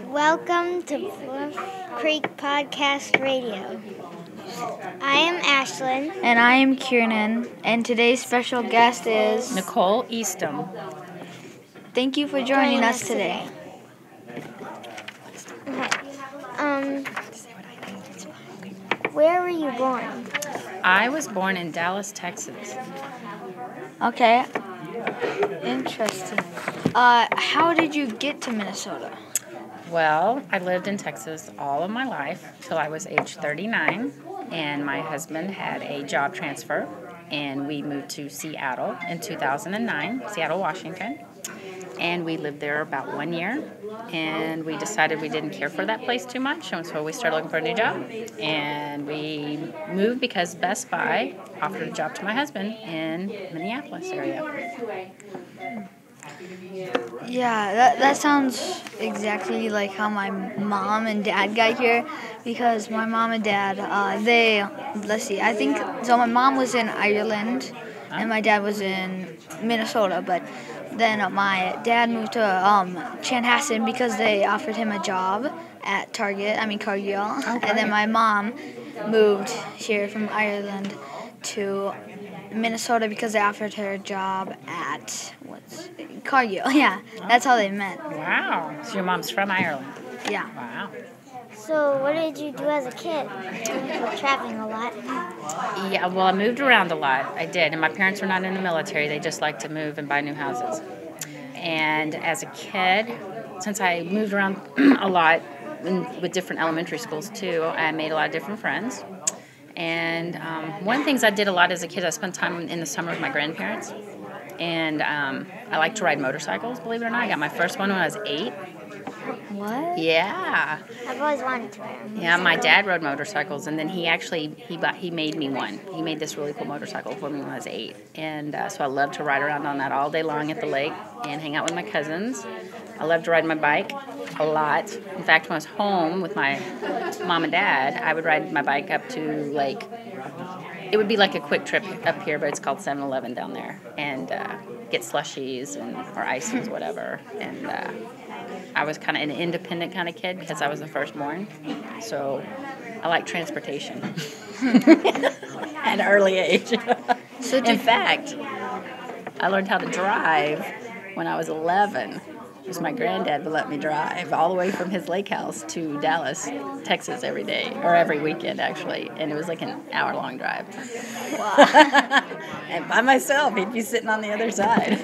Welcome to Bluff Creek Podcast Radio. I am Ashlyn. And I am Kiernan, and today's special guest is Nicole, Eastham. Thank you for joining us today. Okay. Where were you born? I was born in Dallas, Texas. Okay. Interesting. How did you get to Minnesota? Well, I lived in Texas all of my life till I was age 39, and my husband had a job transfer, and we moved to Seattle in 2009, Seattle, Washington. And we lived there about 1 year, and we decided we didn't care for that place too much, and so we started looking for a new job. And we moved because Best Buy offered a job to my husband in Minneapolis area. Yeah, that sounds exactly like how my mom and dad got here, because my mom and dad, so my mom was in Ireland, and my dad was in Minnesota, but then my dad moved to Chanhassen because they offered him a job at Cargill. Okay. And then my mom moved here from Ireland to Minnesota because they offered her a job at Cargill. Yeah, that's how they met. Wow. So your mom's from Ireland? Yeah. Wow. So, what did you do as a kid? You were traveling a lot. Yeah, well, I moved around a lot. I did. And my parents were not in the military. They just liked to move and buy new houses. And as a kid, since I moved around a lot with different elementary schools too, I made a lot of different friends. And one of the things I did a lot as a kid, I spent time in the summer with my grandparents. And I like to ride motorcycles, believe it or not. I got my first one when I was 8. What? Yeah. I've always wanted to ride them. Yeah, my dad rode motorcycles, and then he made me one. He made this really cool motorcycle for me when I was 8. And so I loved to ride around on that all day long at the lake and hang out with my cousins. I loved to ride my bike a lot. In fact, when I was home with my mom and dad, I would ride my bike up to it would be like a quick trip up here, but it's called 7-Eleven down there, and get slushies or ices, whatever. And I was kind of an independent kind of kid because I was the firstborn, so I like transportation at an early age. In fact, I learned how to drive when I was 11. Because my granddad would let me drive all the way from his lake house to Dallas, Texas every day, or every weekend actually, and it was like an hour-long drive. Wow. And by myself, he'd be sitting on the other side.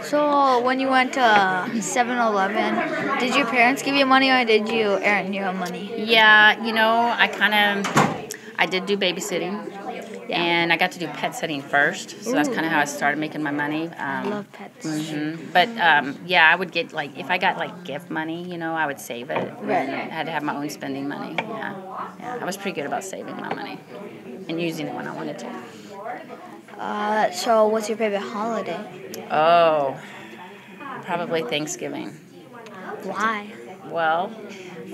So when you went to 7-Eleven, did your parents give you money or did you earn your own money? Yeah, I did do babysitting. Yeah. And I got to do pet sitting first, so that's kind of how I started making my money. I love pets. Mm-hmm. But, I would get, if I got, gift money, I would save it. Right. I had to have my own spending money, yeah. I was pretty good about saving my money and using it when I wanted to. So what's your favorite holiday? Oh, probably Thanksgiving. Why? Well,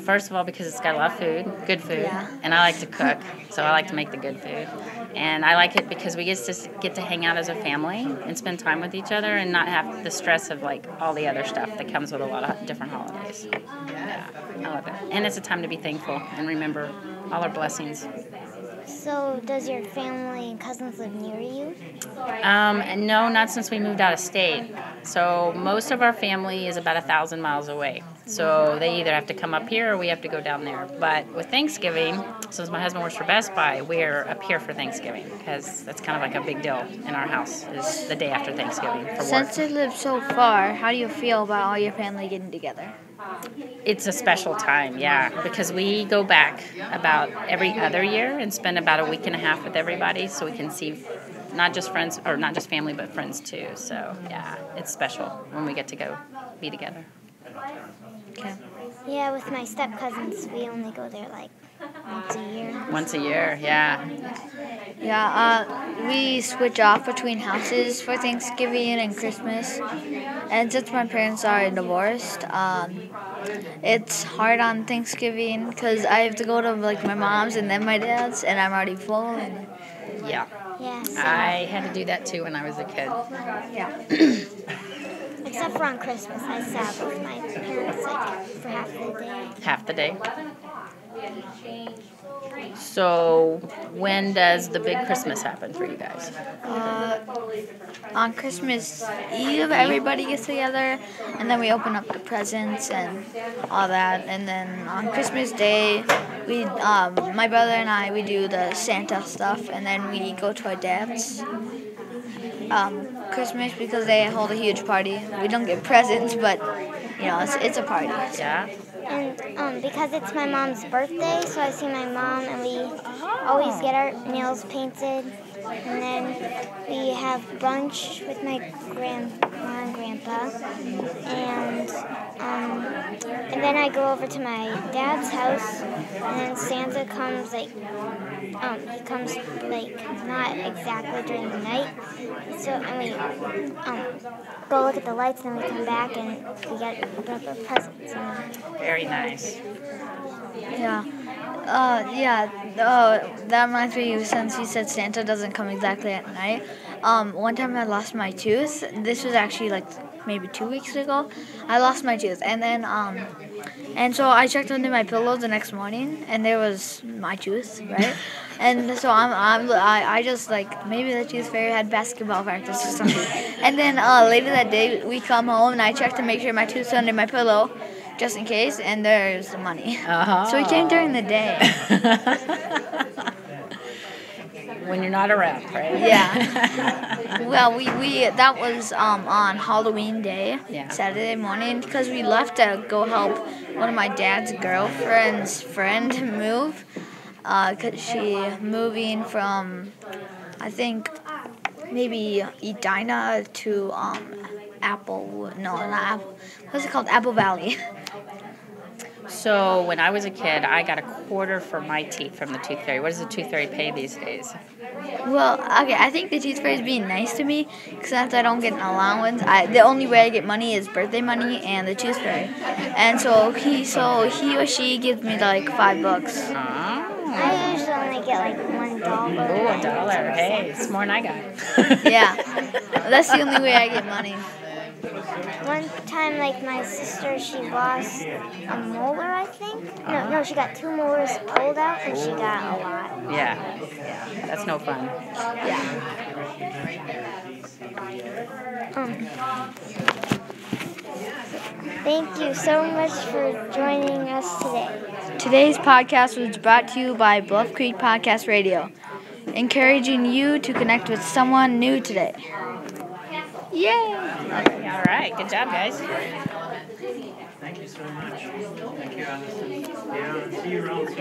first of all, because it's got a lot of food, good food, Yeah. And I like to cook, so I like to make the good food. And I like it because we get to hang out as a family and spend time with each other and not have the stress of all the other stuff that comes with a lot of different holidays. Yeah, I love it. And it's a time to be thankful and remember all our blessings. So, does your family and cousins live near you? No, not since we moved out of state. So most of our family is about 1,000 miles away. So they either have to come up here or we have to go down there. But with Thanksgiving, since my husband works for Best Buy, we're up here for Thanksgiving because that's kind of like a big deal in our house is the day after Thanksgiving for work. Since you live so far, how do you feel about all your family getting together? It's a special time, yeah, because we go back about every other year and spend about a week and a half with everybody so we can see not just friends, or not just family, but friends too. So, yeah, it's special when we get to go be together. Okay. Yeah, with my step-cousins, we only go there once a year. Once a year, yeah. Yeah, we switch off between houses for Thanksgiving and Christmas. And since my parents are divorced, it's hard on Thanksgiving because I have to go to my mom's and then my dad's, and I'm already full. And Yeah. Yes. I had to do that too when I was a kid. yeah. Except for on Christmas, I sat with my parents Half the day. So when does the big Christmas happen for you guys? On Christmas Eve, everybody gets together, and then we open up the presents and all that. And then on Christmas Day, my brother and I, we do the Santa stuff, and then we go to our dad's Christmas because they hold a huge party. We don't get presents, but it's a party. Yeah. And because it's my mom's birthday, so I see my mom, and we always get our nails painted. And then we have brunch with my grandma and grandpa. And then I go over to my dad's house, and then Santa comes, he comes, not exactly during the night. So, and we go look at the lights, and then we come back, and we get the presents. Very nice. Yeah. That reminds me, since you said Santa doesn't come exactly at night. One time I lost my tooth. This was actually maybe 2 weeks ago. I lost my tooth, and then and so I checked under my pillow the next morning, and there was my tooth, right? And so I just maybe the tooth fairy had basketball practice or something. And then later that day we come home, and I checked to make sure my tooth's under my pillow, just in case, and there's the money. So he came during the day. When you're not around, right? Yeah. Well, we that was on Halloween Day, Yeah. Saturday morning, because we left to go help one of my dad's girlfriend's friend move, because she moving from, I think, maybe Edina to Apple. No, not Apple. What's it called? Apple Valley. So when I was a kid, I got a quarter for my teeth from the tooth fairy. What does the tooth fairy pay these days? Well, okay, I think the tooth fairy is being nice to me, because since I don't get an allowance, the only way I get money is birthday money and the tooth fairy. And so he or she gives me $5. I usually only get $1. Oh, $1. Hey, it's more than I got. Yeah, that's the only way I get money. One time, my sister, she lost a molar, I think. No, she got 2 molars pulled out, and she got a lot. Yeah. That's no fun. Yeah. Thank you so much for joining us today. Today's podcast was brought to you by Bluff Creek Podcast Radio, encouraging you to connect with someone new today. Yay! All right. Good job, guys. Thank you so much. Thank you, Allison. Yeah, see you around soon.